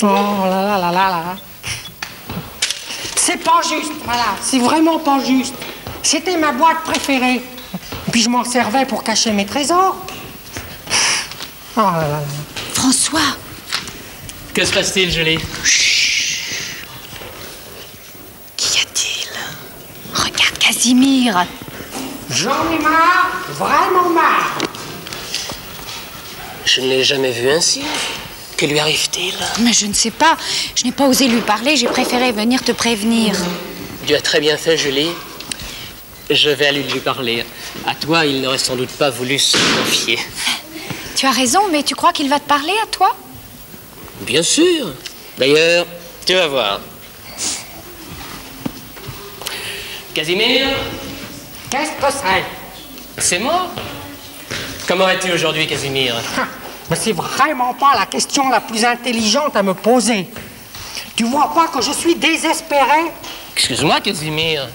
Oh là là là là là. C'est pas juste, voilà, c'est vraiment pas juste. C'était ma boîte préférée. Puis je m'en servais pour cacher mes trésors. Oh là là là. François! Que se passe-t-il, Julie? Chut. Qu'y a-t-il? Regarde Casimir. J'en ai marre, vraiment marre. Je ne l'ai jamais vu ainsi. Que lui arrive-t-il? Mais je ne sais pas. Je n'ai pas osé lui parler. J'ai préféré venir te prévenir. Tu as très bien fait, Julie. Je vais aller lui parler. À toi, il n'aurait sans doute pas voulu se confier. Tu as raison, mais tu crois qu'il va te parler à toi? Bien sûr. D'ailleurs, tu vas voir. Casimir? Qu'est-ce que c'est? C'est moi? Comment vas-tu aujourd'hui, Casimir? Mais c'est vraiment pas la question la plus intelligente à me poser. Tu vois pas que je suis désespéré? Excuse-moi, Casimir.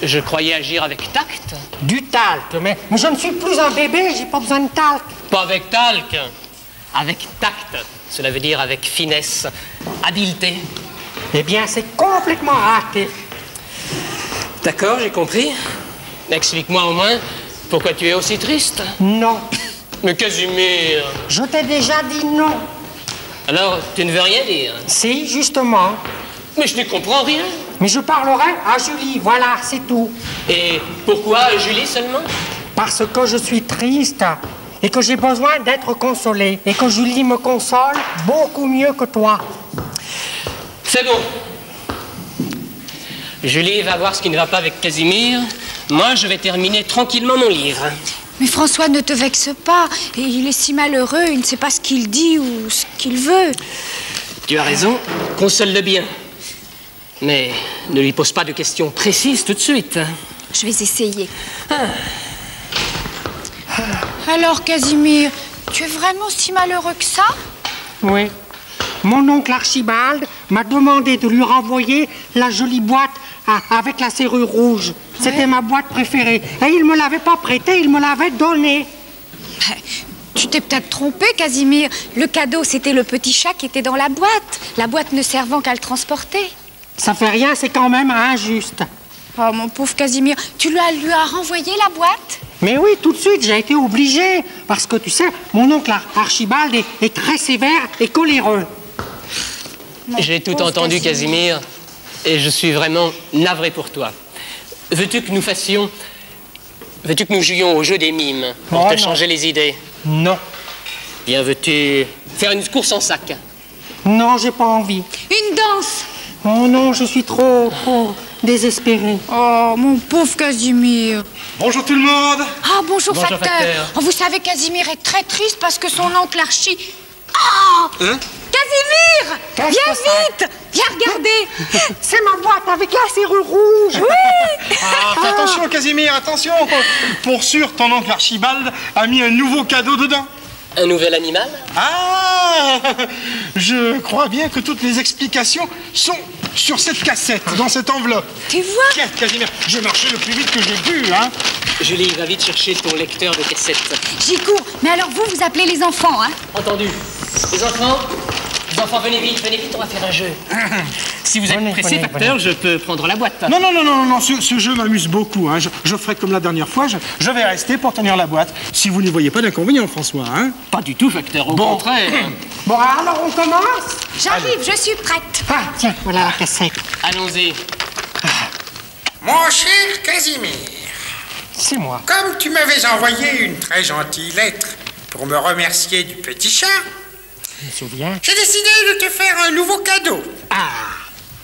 Je croyais agir avec tact. Du talc, mais je ne suis plus un bébé, j'ai pas besoin de talc. Pas avec talc. Avec tact. Cela veut dire avec finesse, habileté. Eh bien, c'est complètement raté. D'accord, j'ai compris. Explique-moi au moins pourquoi tu es aussi triste. Non. Mais Casimir... Je t'ai déjà dit non. Alors, tu ne veux rien dire? Si, justement. Mais je ne comprends rien. Mais je parlerai à Julie, voilà, c'est tout. Et pourquoi Julie seulement? Parce que je suis triste et que j'ai besoin d'être consolé et que Julie me console beaucoup mieux que toi. C'est bon. Julie va voir ce qui ne va pas avec Casimir. Moi, je vais terminer tranquillement mon livre. Mais François, ne te vexe pas. Et il est si malheureux, il ne sait pas ce qu'il dit ou ce qu'il veut. Tu as raison, console-le bien. Mais ne lui pose pas de questions précises tout de suite. Je vais essayer. Alors, Casimir, tu es vraiment si malheureux que ça? Oui. Mon oncle Archibald m'a demandé de lui renvoyer la jolie boîte avec la serrure rouge. C'était ma boîte préférée. Et il ne me l'avait pas prêtée, il me l'avait donnée. Tu t'es peut-être trompé, Casimir. Le cadeau, c'était le petit chat qui était dans la boîte ne servant qu'à le transporter. Ça fait rien, c'est quand même injuste. Oh, mon pauvre Casimir, tu lui as renvoyé la boîte? Mais oui, tout de suite, j'ai été obligé. Parce que, tu sais, mon oncle Archibald est très sévère et coléreux. J'ai tout entendu, Casimir, et je suis vraiment navré pour toi. Veux-tu que nous jouions au jeu des mimes pour te changer les idées? Non. Bien, veux-tu faire une course en sac? Non, j'ai pas envie. Une danse? Oh non, je suis trop désespéré. Oh, mon pauvre Casimir. Bonjour tout le monde. Ah, bonjour, Bonjour, facteur. Oh, vous savez, Casimir est très triste parce que son oncle Archie... Ah! Hein? Casimir! Viens vite! Viens regarder! C'est ma boîte avec la serrure rouge. Oui! Ah, fais attention, Casimir, attention. Pour sûr, ton oncle Archibald a mis un nouveau cadeau dedans. Un nouvel animal? Ah! Je crois bien que toutes les explications sont sur cette cassette, dans cette enveloppe. Tu vois? Tiens, Casimir, j'ai marché le plus vite que j'ai pu, hein. Julie, va vite chercher ton lecteur de cassette. J'y cours. Mais alors vous appelez les enfants, hein? Entendu. Les enfants, venez vite, on va faire un jeu. Si vous êtes pressé, facteur, je peux prendre la boîte. Non, ce jeu m'amuse beaucoup, hein. Je ferai comme la dernière fois, je vais rester pour tenir la boîte. Si vous n'y voyez pas d'inconvénient, François, hein. Pas du tout, facteur, au contraire. Bon, alors on commence? J'arrive, je suis prête. Ah, tiens, voilà la cassette. Allons-y. Mon cher Casimir, C'est moi. comme tu m'avais envoyé une très gentille lettre pour me remercier du petit chat, Je me souviens. j'ai décidé de te faire un nouveau cadeau. Ah,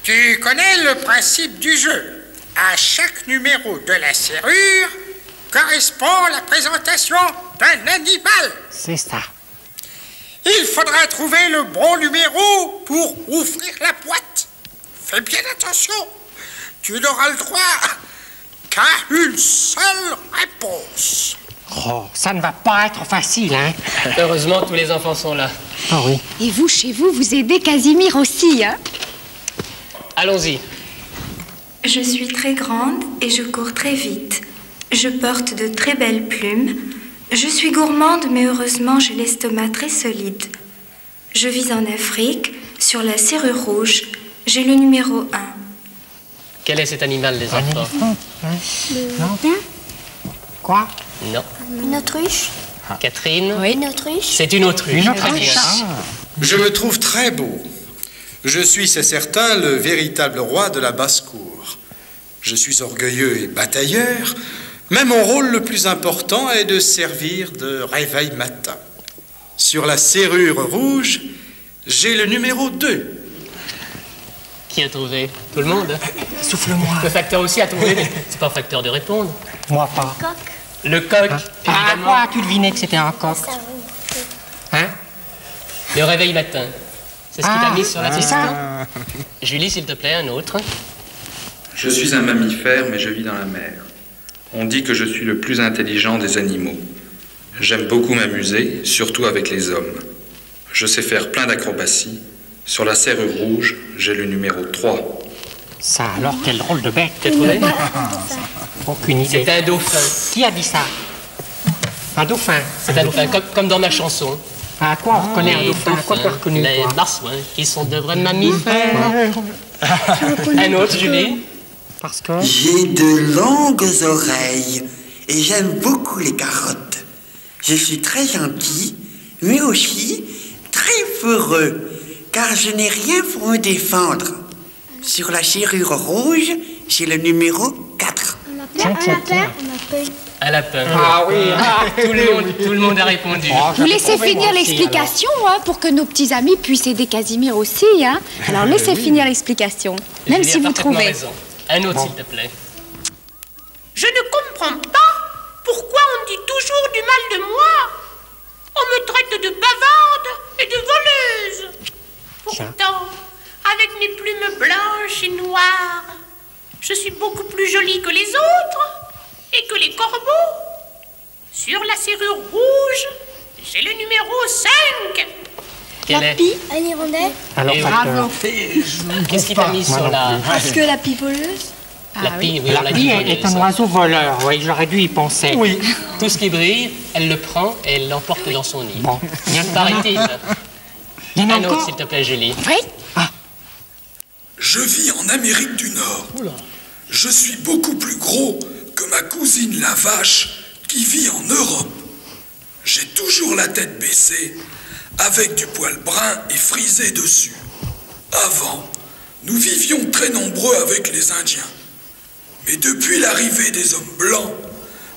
Tu connais le principe du jeu. À chaque numéro de la serrure correspond la présentation d'un animal. c'est ça. Il faudra trouver le bon numéro pour ouvrir la boîte. Fais bien attention. Tu n'auras le droit qu'à une seule réponse. Oh, ça ne va pas être facile, hein? Heureusement, tous les enfants sont là. Ah oui. Et vous, chez vous, vous aidez Casimir aussi, hein? Allons-y. Je suis très grande et je cours très vite. Je porte de très belles plumes. Je suis gourmande, mais heureusement, j'ai l'estomac très solide. Je vis en Afrique. Sur la serrure rouge, j'ai le numéro 1. Quel est cet animal, les enfants? Non. Quoi? Non. Une autruche. Catherine? Une autruche. C'est une autruche. Très bien. Je me trouve très beau. Je suis, c'est certain, le véritable roi de la basse-cour. Je suis orgueilleux et batailleur, mais mon rôle le plus important est de servir de réveil matin. Sur la serrure rouge, j'ai le numéro 2. Qui a trouvé? Tout le monde? Souffle-moi. Le facteur aussi a trouvé, mais c'est pas au facteur de répondre. Moi pas. Le coq, Ah, évidemment. quoi? Tu devinais que c'était un coq? Hein? Le réveil matin. C'est ce qui t'a mis sur la c'est liste. ça. Julie, s'il te plaît, un autre. Je suis un mammifère, mais je vis dans la mer. On dit que je suis le plus intelligent des animaux. J'aime beaucoup m'amuser, surtout avec les hommes. Je sais faire plein d'acrobaties. Sur la serrure rouge, j'ai le numéro 3. Ça, alors, quel drôle de bête. T'as trouvé? Aucune idée. C'est un dauphin. Qui a dit ça? Un dauphin. C'est un dauphin, comme dans ma chanson. À quoi on reconnaît un Les dauphin? À quoi tu as reconnu, les toi? marsouins, qui sont de vrais mammifères. Un autre, Julie? Parce que... J'ai de longues oreilles et j'aime beaucoup les carottes. Je suis très gentil, mais aussi très peureux, car je n'ai rien pour me défendre. Sur la serrure rouge, j'ai le numéro 4. Un lapin. Ah oui. Tout le monde a répondu. Vous laissez finir l'explication hein, pour que nos petits amis puissent aider Casimir aussi. Hein. Alors laissez finir l'explication, même Julie si a vous parfaitement trouvez. raison. Un autre, s'il te plaît. Je ne comprends pas pourquoi on dit toujours du mal de moi. On me traite de bavarde et de voleuse. Pourtant, avec mes plumes blanches et noires, je suis beaucoup plus jolie que les autres et que les corbeaux. Sur la serrure rouge, j'ai le numéro 5. Quel est? Un hirondelle. Alors, Et facteur. Qu'est-ce qui t'a mis sur la... Parce que la pie voleuse. La pie, oui, on La l'a pie dit, est un ça. oiseau voleur. Oui, j'aurais dû y penser. Oui. Tout ce qui brille, elle le prend et elle l'emporte dans son nid. Bon. Paraît-il. Il y en a Un autre, encore? s'il te plaît, Julie. Oui. Je vis en Amérique du Nord. Je suis beaucoup plus gros que ma cousine la vache qui vit en Europe. J'ai toujours la tête baissée, avec du poil brun et frisé dessus. Avant, nous vivions très nombreux avec les Indiens. Mais depuis l'arrivée des hommes blancs,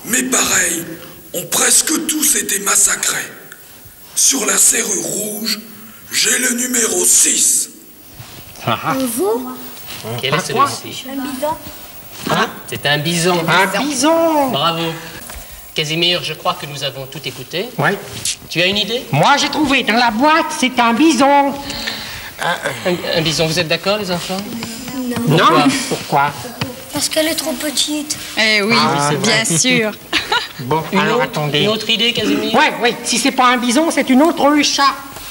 mes pareils ont presque tous été massacrés. Sur la serrure rouge, j'ai le numéro 6. Un veau. Quel est celui-ci? Un bidon. C'est un bison. Un bison. Bravo. Casimir, je crois que nous avons tout écouté. Oui. Tu as une idée? Moi, j'ai trouvé dans la boîte, c'est un bison. Un bison, vous êtes d'accord, les enfants? Non. Pourquoi? Parce qu'elle est trop petite. Eh oui, bien sûr. Bon, alors attendez. Une autre idée, Casimir? Oui. Si c'est pas un bison, c'est une autruche.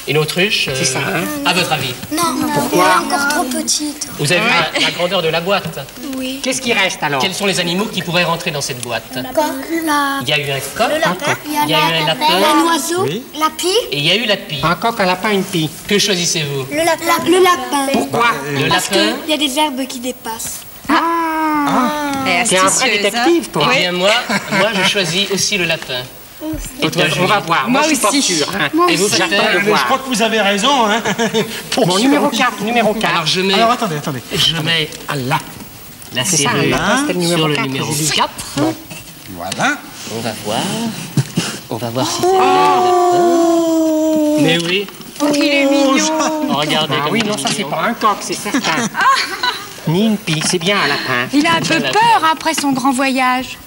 Une autruche? C'est ça, hein? À votre avis? Non, elle est encore trop petite. Vous avez vu la grandeur de la boîte? Oui. Qu'est-ce qui reste alors? Quels sont les animaux qui pourraient rentrer dans cette boîte? La... Il y a eu un coq, Il il y a eu un lapin Un oiseau. La pie. et il y a eu la pie. Un coq, un lapin, une pie. Que choisissez-vous? Le lapin. Le lapin. Pourquoi? Le lapin? Il y a des herbes qui dépassent. T'es un vrai détective, toi. Eh bien, moi, je choisis aussi le lapin. Et toi, On Julie? va voir. Moi je suis pas aussi. sûr. Hein. Et vous, J'attends Peter? de Mais je crois voir. que vous avez raison, hein. Pour Bon, sûr. numéro 4, numéro 4. Alors, je mets, Alors, attendez. là la C'est ça, serrure hein, c'était le numéro sur le 4, numéro j'ai dit. 4. Voilà. On va voir si c'est bien le lapin. Mais oui. Oh, il est mignon. Regardez Ah comme oui, il non, est ça c'est mignon. pas un coq, c'est certain. Ni une pie, c'est bien un lapin. Il a un peu peur après son grand voyage.